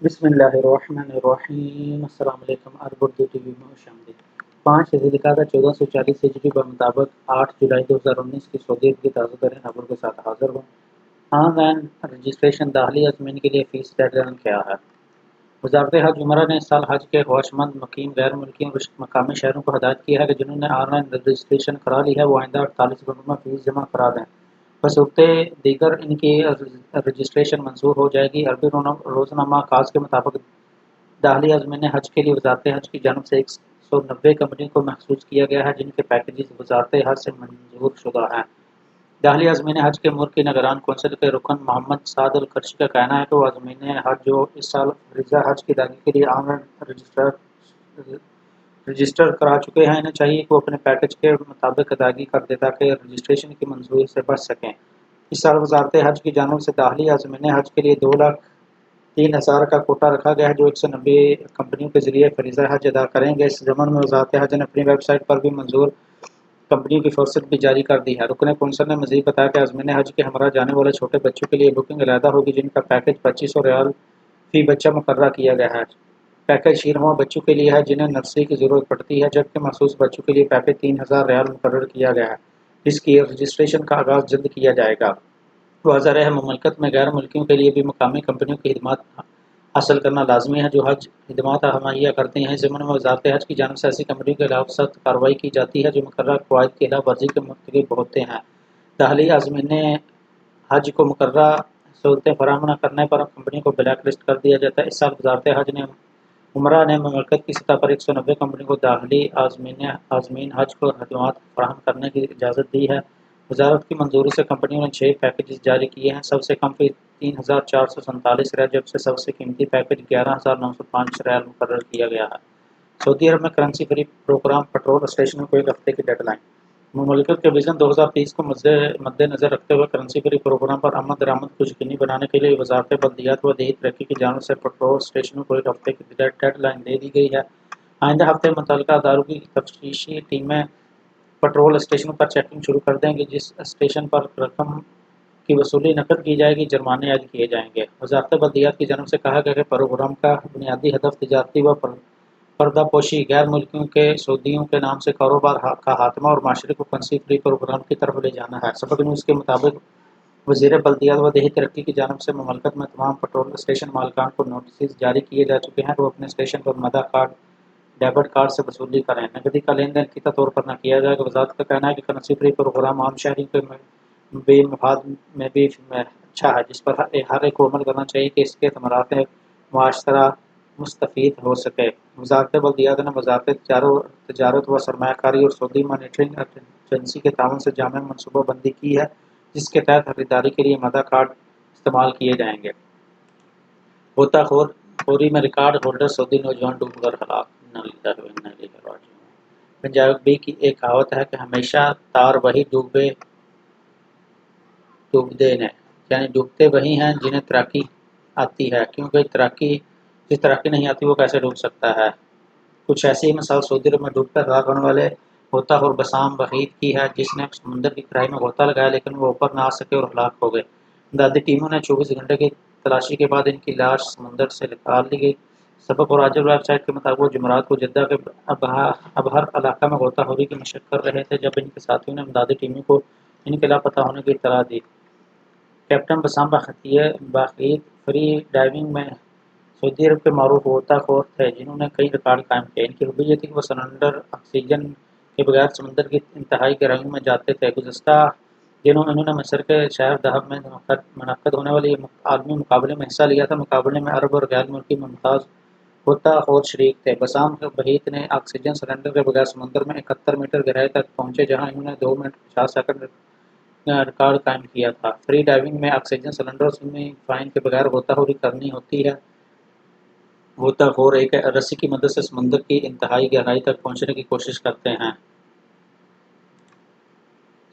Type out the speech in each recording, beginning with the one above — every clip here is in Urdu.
بسم اللہ الرحمن الرحیم۔ السلام علیکم۔ عرب اردو ٹی وی میں خوش آمدید۔ 5 ذی القعدہ 1440 ہجری بمطابق 8 جولائی 2019 کی سعودی عرب کی تازہ ترین خبروں کے ساتھ حاضر ہوں۔ آن لائن رجسٹریشن داخلی عازمین کے لیے فیس ڈیڈ لائن کیا ہے؟ وزارت حج عمرہ نے اس سال حج کے خواہشمند مقیم غیر ملکیوں اور مقامی شہروں کو ہدایت کی ہے کہ جنہوں نے آن لائن رجسٹریشن کرا لی ہے وہ آئندہ 48 گھنٹوں میں فیس جمع کرا دیں، بصورت دیگر ان کی رجسٹریشن منظور ہو جائے گی۔ عربی روزنامہ خاص کے مطابق داخلی عازمین حج کے لیے وزارت حج کی جانب سے 190 کمپنیوں کو مخصوص کیا گیا ہے جن کے پیکیجز وزارت حج سے منظور شدہ ہیں۔ داخلی عازمین حج کے امور کی نگران کونسل کے رکن محمد سعد القرشی کا کہنا ہے کہ وہ عازمین حج جو اس سال فریضہ حج کی ادائیگی کے لیے آن لائن رجسٹر کرا چکے ہیں انہیں چاہیے کہ وہ اپنے پیکیج کے مطابق ادائیگی کر دیں تاکہ رجسٹریشن کی منظوری سے بچ سکیں۔ اس سال وزارت حج کی جانب سے داخلی عازمین حج کے لیے 2,03,000 کا کوٹا رکھا گیا ہے جو 190 کمپنیوں کے ذریعے فریضہ حج ادا کریں گے۔ اس ضمن میں وزارت حج نے اپنی ویب سائٹ پر بھی منظور کمپنیوں کی فہرست بھی جاری کر دی ہے۔ رکن کونسل نے مزید بتایا کہ عازمین حج کے ہمراہ جانے والے چھوٹے بچوں کے لیے بکنگ علیحدہ ہوگی جن کا پیکیج 2500 ریال فی بچہ مقررہ کیا گیا ہے۔ پیکیج شیرواں بچوں کے لیے ہے جنہیں نرسری کی ضرورت پڑتی ہے، جبکہ مخصوص بچوں کے لیے پیکیج 3000 ریال مقرر کیا گیا ہے جس کی رجسٹریشن کا آغاز جلد کیا جائے گا۔ واضح رہے مملکت میں غیر ملکیوں کے لیے بھی مقامی کمپنیوں کی خدمات حاصل کرنا لازمی ہے جو حج خدمات مہیا کرتی ہیں۔ اس ضمن میں وزارت حج کی جانب سے ایسی کمپنیوں کے خلاف سخت کارروائی کی جاتی ہے جو مقررہ قواعد کی خلاف ورزی کے مرتکب ہوتے ہیں۔ داخلی عازمین حج کو مقررہ سہولتیں فراہم نہ کرنے پر کمپنی کو بلیک لسٹ کر دیا جاتا ہے۔ اس سال وزارت حج نے عمرہ نے مملکت کی سطح پر 190 کمپنیوں کو داخلی عازمین حج کو خدمات فراہم کرنے کی اجازت دی ہے۔ وزارت کی منظوری سے کمپنیوں نے 6 پیکیجز جاری کیے ہیں۔ سب سے کم فی 3,447 ریال جبکہ سب سے قیمتی پیکیج 11,905 ریال مقرر کیا گیا ہے۔ سعودی عرب میں کرنسی فری پروگرام پٹرول اسٹیشنوں کو 1 ہفتے کی ڈیڈ لائن۔ مملکت کے وژن 2030 کو مد نظر رکھتے ہوئے کرنسی فری پروگرام پر آمد درآمد کو یقینی بنانے کے لیے وزارت بلدیات و دیہی ترقی کی جانب سے پٹرول اسٹیشنوں کو 1 ہفتے کی ڈیڈ لائن دے دی گئی ہے۔ آئندہ ہفتے متعلقہ اداروں کی تفتیشی ٹیمیں پٹرول اسٹیشنوں پر چیکنگ شروع کر دیں گی۔ جس اسٹیشن پر رقم کی وصولی نقد کی جائے گی جرمانے عائد کیے جائیں گے۔ وزارت بلدیات کی جانب سے کہا گیا کہ پروگرام کا بنیادی ہدف تجارتی و پردہ پوشی، غیر ملکیوں کے سعودیوں کے نام سے کاروبار کا خاتمہ اور معاشرے کو کرنسی فری پروگرام کی طرف لے جانا ہے۔ سبق نیوز کے مطابق وزیر بلدیات و دیہی ترقی کی جانب سے مملکت میں تمام پٹرول اسٹیشن مالکان کو نوٹسز جاری کیے جا چکے ہیں کہ وہ اپنے اسٹیشن پر مدہ کارڈ ڈیبٹ کارڈ سے وصولی کریں، نقدی کا لین دین فیتا طور پر نہ کیا جائے گا۔ وزارت کا کہنا ہے کہ کرنسی فری پروگرام عام شہریوں کے بے مفاد میں بھی اچھا ہے جس پر ہر ایک کو عمل کرنا چاہیے کہ اس کے ثمرات معاشرہ مستفید ہو سکے۔ وزارت بلدیات نے وزارت تجارت و سرمایہ کاری اور سعودی مانیٹرنگ ایجنسی کے تعاون سے جامع منصوبہ بندی کی ہے جس کے تحت خریداری کے لیے مدہ کارڈ استعمال کیے جائیں گے۔ غوطہ خوری میں ریکارڈ ہولڈر سعودی نوجوان ڈوب کر ہلاک۔ پنجابی کی ایک کہاوت ہے کہ ہمیشہ تار وہی ڈوبدے نے، یعنی ڈوبتے وہی ہیں جنہیں تیراکی آتی ہے، کیونکہ جس تیراکی نہیں آتی وہ کیسے ڈوب سکتا ہے۔ کچھ ایسی ہی مثال سعودی عرب میں ڈوب کر ہلاک ہونے والے غوطہ خور بسام وحید کی ہے جس نے سمندر کی گہرائی میں غوطہ لگایا لیکن وہ اوپر نہ آ سکے اور ہلاک ہو گئے۔ امدادی ٹیموں نے 24 گھنٹے کی تلاشی کے بعد ان کی لاش سمندر سے نکال لی گئی۔ سبق اور عاجل ویب سائٹ کے مطابق وہ جمعرات کو جدہ کے ابہر علاقہ میں غوطہ خوری کی مشق کر رہے تھے جب ان کے ساتھیوں نے امدادی ٹیموں کو ان کے لاپتہ ہونے کی اطلاع دی۔ کیپٹن بسام وحید فری ڈائیونگ میں سعودی عرب کے معروف غوطہ خور تھے جنہوں نے کئی ریکارڈ قائم کیے۔ ان کی خوبی یہ تھی کہ وہ سلنڈر آکسیجن کے بغیر سمندر کی انتہائی گہرائیوں میں جاتے تھے۔ گزشتہ دنوں انہوں نے مصر کے شہر دہب میں منعقد ہونے والے عالمی مقابلے میں حصہ لیا تھا۔ مقابلے میں عرب اور غیر ملکی ممتاز غوطہ خور شریک تھے۔ بسام وحید نے آکسیجن سلنڈر کے بغیر سمندر میں 71 میٹر گہرائی تک پہنچے جہاں انہوں نے 2 منٹ 50 سیکنڈ ریکارڈ قائم کیا تھا۔ فری ڈائیونگ میں آکسیجن سلنڈر اور سوئمنگ فائن کے بغیر غوطہ خوری کرنی ہوتی ہے۔ غوطہ خور ایک رسی کی مدد سے سمندر کی انتہائی گہرائی تک پہنچنے کی کوشش کرتے ہیں۔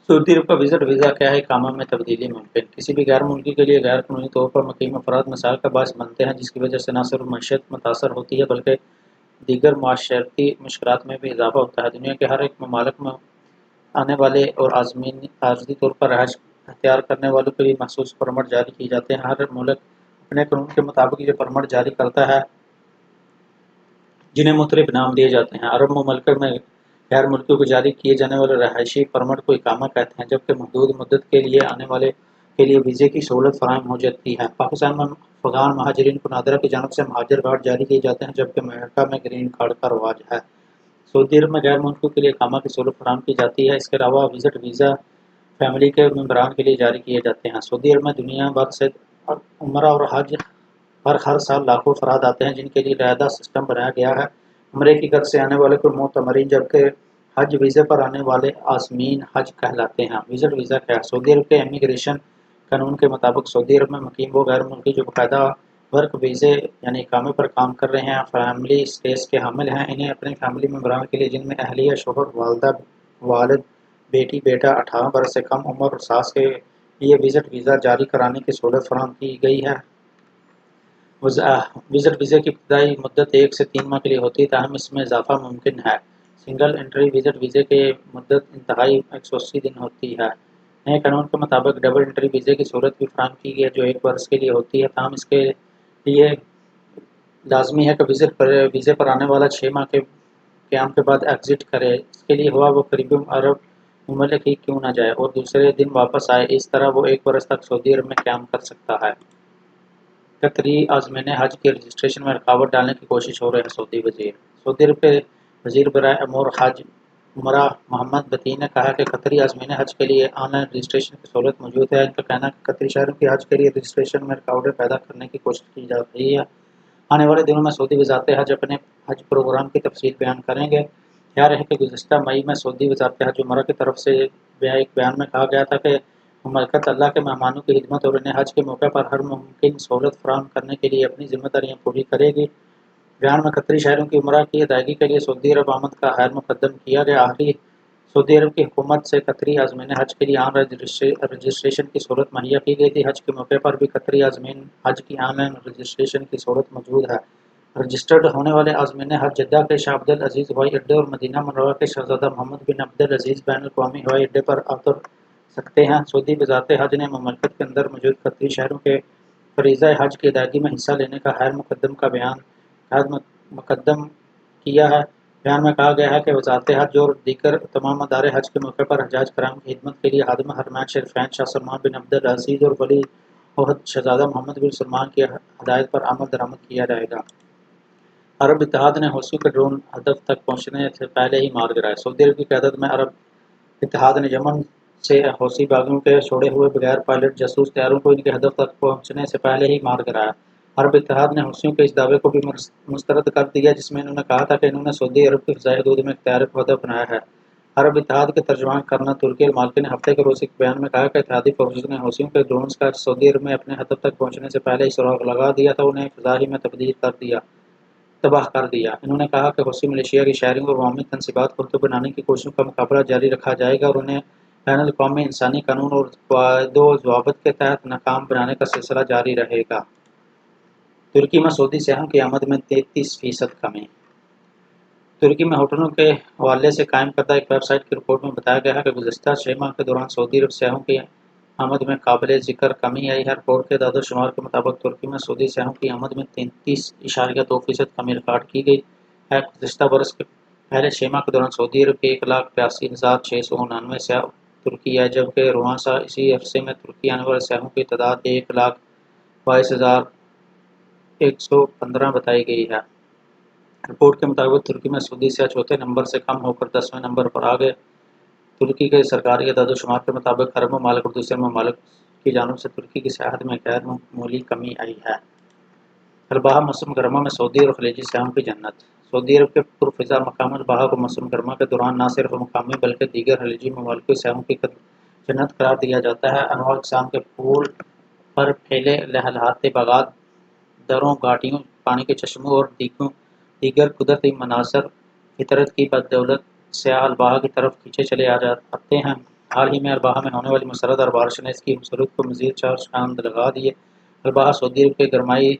سعودی عرب کا وزٹ ویزا کیا ہے اقامہ میں تبدیلی ممکن؟ کسی بھی غیر ملکی کے لیے غیر قانونی طور پر مقیم افراد مسائل کا باعث بنتے ہیں جس کی وجہ سے نہ صرف معیشت متاثر ہوتی ہے بلکہ دیگر معاشرتی مشکلات میں بھی اضافہ ہوتا ہے۔ دنیا کے ہر ایک ممالک میں آنے والے اور عارضی طور پر رہائش اختیار کرنے والوں کے لیے مخصوص پرمٹ جاری کیے جاتے ہیں۔ ہر ملک اپنے قانون کے مطابق یہ پرمٹ جاری کرتا ہے جنہیں مختلف نام دیے جاتے ہیں۔ عرب ممالک میں غیر ملکیوں کو جاری کیے جانے والے رہائشی پرمٹ کو اقامہ کہتے ہیں، جبکہ محدود مدت کے لیے آنے والے کے لیے ویزے کی سہولت فراہم ہو جاتی ہے۔ پاکستان میں افغان مہاجرین کو نادرا کی جانب سے مہاجر کارڈ جاری کیے جاتے ہیں، جبکہ امریکہ میں گرین کارڈ کا رواج ہے۔ سعودی عرب میں غیر ملکیوں کے لیے اقامہ کی سہولت فراہم کی جاتی ہے۔ اس کے علاوہ وزٹ ویزا فیملی کے ممبران کے لیے جاری کیے جاتے ہیں۔ سعودی عرب میں دنیا بھر سے عمرہ اور حج پر ہر سال لاکھوں افراد آتے ہیں، جن کے لیے علیحدہ سسٹم بنایا گیا ہے۔ عمرے کی غرض سے آنے والے کو معتمرین، جبکہ حج ویزے پر آنے والے عازمین حج کہلاتے ہیں۔ وزٹ ویزا کیا ہے؟ سعودی عرب کے امیگریشن قانون کے مطابق سعودی عرب میں مقیم وہ غیر ملکی جو باقاعدہ ورک ویزے یعنی اقامے پر کام کر رہے ہیں، فیملی اسٹیٹس کے حامل ہیں، انہیں اپنے فیملی ممبران کے لیے، جن میں اہلیہ، شوہر، والدہ، والد، بیٹی، بیٹا 18 برس سے کم عمر اور ساس کے لیے وزٹ ویزا جاری کرانے کی سہولت فراہم کی گئی ہے۔ وزٹ ویزے کی ابتدائی مدت 1 سے 3 ماہ کے لیے ہوتی ہے، تاہم اس میں اضافہ ممکن ہے۔ سنگل انٹری وزٹ ویزے کی مدت انتہائی 180 دن ہوتی ہے۔ نئے قانون کے مطابق ڈبل انٹری ویزے کی سہولت بھی فراہم کی گئی ہے، جو 1 برس کے لیے ہوتی ہے، تاہم اس کے لیے لازمی ہے کہ ویزے پر آنے والا 6 ماہ کے قیام کے بعد ایگزٹ کرے، اس کے لیے ہوا وہ قریبی عرب ممالک ہی کیوں نہ جائے، اور دوسرے دن واپس آئے۔ اس طرح وہ 1 برس تک سعودی عرب میں قیام کر سکتا ہے۔ قطری عازمین حج کی رجسٹریشن میں رکاوٹ ڈالنے کی کوشش ہو رہے ہیں سعودی وزیر۔ سعودی عرب کے وزیر برائے امور حج عمرہ محمد بطین نے کہا کہ قطری عازمین حج کے لیے آن لائن رجسٹریشن کی سہولت موجود ہے۔ ان کا کہنا ہے کہ قطری شہریوں کی حج کے لیے رجسٹریشن میں رکاوٹیں پیدا کرنے کی کوشش کی جا رہی ہے۔ آنے والے دنوں میں سعودی وزارت حج اپنے حج پروگرام کی تفصیل بیان کریں گے۔ خیال ہے کہ گزشتہ مئی میں سعودی وزارت حج عمرہ کی طرف سے ایک بیان میں کہا گیا تھا کہ مملکت اللہ کے مہمانوں کی خدمت اور انہیں حج کے موقع پر ہر ممکن سہولت فراہم کرنے کے لیے اپنی ذمہ داریاں پوری کرے گی۔ بیان میں قطری شہریوں کی عمرہ کی ادائیگی کے لیے سعودی عرب آمد کا خیر مقدم کیا گیا۔ حالیہ سعودی عرب کی حکومت سے قطری عازمین حج کے لیے آن رجسٹریشن کی سہولت مہیا کی گئی تھی۔ حج کے موقع پر بھی قطری عازمین حج کی آن لائن رجسٹریشن کی سہولت موجود ہے۔ رجسٹرڈ ہونے والے عازمین حج جدہ کے شاہ عبد العزیز ہوائی اڈے اور مدینہ منورہ کے شہزادہ محمد بن عبد العزیز بین الاقوامی ہوائی اڈے پر اتر سکتے ہیں۔ سعودی وزارت حج نے مملکت کے اندر موجود قطری شہریوں کے فریضہ حج کی ادائیگی میں حصہ لینے کا خیر مقدم کیا ہے۔ بیان میں کہا گیا ہے کہ وزارت حج اور دیگر تمام ادارے حج کے موقع پر حجاج کرام کی خدمت کے لیے خادم حرمین شریفین شاہ سلمان بن عبد العزیز اور ولی عہد شہزادہ محمد بن سلمان کی ہدایت پر عمل درآمد کیا جائے گا۔ عرب اتحاد نے حوثیوں کے ڈرون ہدف تک پہنچنے سے پہلے ہی مار گرائے۔ سعودی عرب کی قیادت میں عرب اتحاد نے یمن سے حوثی باغیوں کے چھوڑے ہوئے بغیر پائلٹ جاسوس طیاروں کو ان کے ہدف تک پہنچنے سے پہلے ہی مار گرایا۔ عرب اتحاد نے حوثیوں کے اس دعوے کو بھی مسترد کر دیا جس میں انہوں نے کہا تھا کہ انہوں نے سعودی عرب کی فضائی حدود میں ایک طیارے کو ہدف بنایا ہے۔ عرب اتحاد کے ترجمان کرنل ترکی المالکی نے ہفتے کے روز ایک بیان میں کہا کہ اتحادی فوجوں نے حوثیوں کے ڈرونز کا سعودی عرب میں اپنے ہدف تک پہنچنے سے پہلے ہی سراغ لگا دیا تھا، انہیں فضا ہی میں تباہ کر دیا۔ انہوں نے کہا کہ حوثی ملیشیا کی شہریوں اور عوامی تنصیبات کو اردو بنانے کی کوششوں کا مقابلہ جاری رکھا جائے گا اور انہیں بین الاقوامی انسانی قانون اور قواعد و ضوابط کے تحت ناکام بنانے کا سلسلہ جاری رہے گا۔ ترکی میں سعودی سیاحوں کی آمد میں 33% کمی۔ ترکی میں ہوٹلوں کے حوالے سے قائم کردہ ایک ویب سائٹ کی رپورٹ میں بتایا گیا ہے کہ گزشتہ 6 ماہ کے دوران سعودی عرب سیاحوں کی آمد میں قابل ذکر کمی آئی ہے۔ رپورٹ کے اعداد و شمار کے مطابق ترکی میں سعودی سیاحوں کی آمد میں 33.2% کمی ریکارڈ کی گئی ہے۔ گزشتہ برس کے پہلے 6 ماہ کے دوران سعودی عرب کے 1,82,699 سیاح ترکی آئے، جبکہ رواں سال اسی عرصے میں ترکی آنے والے سیاحوں کی تعداد 1,22,115 بتائی گئی ہے۔ رپورٹ کے مطابق ترکی میں سعودی سیاح چوتھے نمبر سے کم ہو کر 10ویں نمبر پر آ گئے۔ ترکی کے سرکاری اعداد و شمار کے مطابق عرب ممالک اور دوسرے ممالک کی جانب سے ترکی کی سیاحت میں غیر معمولی کمی آئی ہے۔ الباحہ موسم گرما میں سعودی اور خلیجی سیاحوں کی جنت۔ سعودی عرب کے پرفضا مقام الباحہ کو موسم گرما کے دوران نہ صرف مقامی بلکہ دیگر خلیجی ممالک کے سیاحوں کی جنت قرار دیا جاتا ہے۔ انواع اقسام کے پھول پر پھیلے لہلہاتے باغات، دروں، گھاٹیوں، پانی کے چشموں اور دیگر قدرتی مناظر فطرت کی بدولت سیاح الباحہ کی طرف کھینچے چلے آتے ہیں۔ حال ہی میں الباحہ میں ہونے والی مسرات بارش نے اس کی مسرت کو مزید 4 چاند لگا دیے۔ الباحہ سعودی عرب کے گرمائی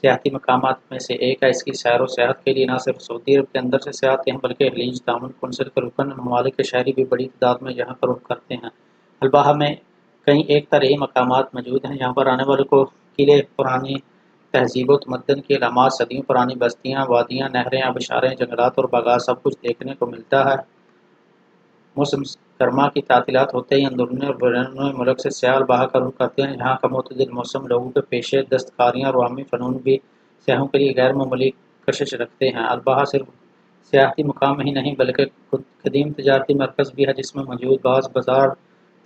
سیاحتی مقامات میں سے ایک ہے۔ اس کی سیر و سیاحت کے لیے نہ صرف سعودی عرب کے اندر سے سیاح آتے ہیں بلکہ خلیج تعاون کونسل کے رکن ممالک کے شہری بھی بڑی تعداد میں یہاں پر رخ کرتے ہیں۔ الباحہ میں کئی ایک تاریخی مقامات موجود ہیں۔ یہاں پر آنے والوں کو قلعے، پرانی تہذیب و تمدن کی علامات، صدیوں پرانی بستیاں، وادیاں، نہریں، آبشاریں، جنگلات اور باغات، سب کچھ دیکھنے کو ملتا ہے۔ موسم گرما کی تعطیلات ہوتے ہی اندرونی اور بیرونی ملک سے سیاح البحر کا رخ کرتے ہیں۔ یہاں کا معتدل موسم، لوگوں کے پیشے، دستکاریاں اور عوامی فنون بھی سیاحوں کے لیے غیر معمولی کشش رکھتے ہیں۔ البحر صرف سیاحتی مقام ہی نہیں بلکہ قدیم تجارتی مرکز بھی ہے، جس میں موجود بعض بازار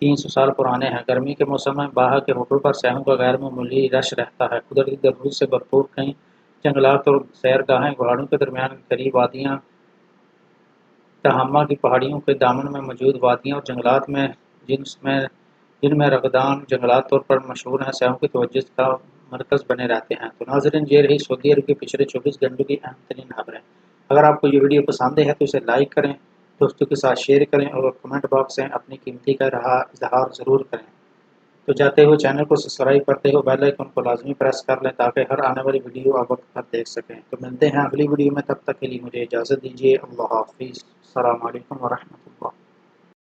300 سال پرانے ہیں۔ گرمی کے موسم میں باہر کے ہوٹل پر سیاحوں کا غیر معمولی رش رہتا ہے۔ قدرتی ضرورت سے بھرپور کئی جنگلات اور سیرگاہیں، گھاڑیوں کے درمیان قریب وادیاں، تہامہ کی پہاڑیوں کے دامن میں موجود وادیاں اور جنگلات میں جن میں رغدان جنگلات طور پر مشہور ہیں، سیاحوں کی توجہ کا مرکز بنے رہتے ہیں۔ تو ناظرین، یہ رہی سعودی عرب کے پچھلے 24 گھنٹوں کی اہم ترین خبریں۔ اگر آپ کو یہ ویڈیو پسند ہے تو اسے لائک کریں، دوستوں کے ساتھ شیئر کریں اور کمنٹ باکس میں اپنی قیمتی کا اظہار ضرور کریں۔ تو جاتے ہوئے چینل کو سبسکرائب کرتے ہوئے بیل آئیکن کو لازمی پریس کر لیں تاکہ ہر آنے والی ویڈیو آپ وقت پر دیکھ سکیں۔ تو ملتے ہیں اگلی ویڈیو میں، تب تک کے لیے مجھے اجازت دیجیے۔ اللہ حافظ۔ السلام علیکم ورحمۃ اللہ۔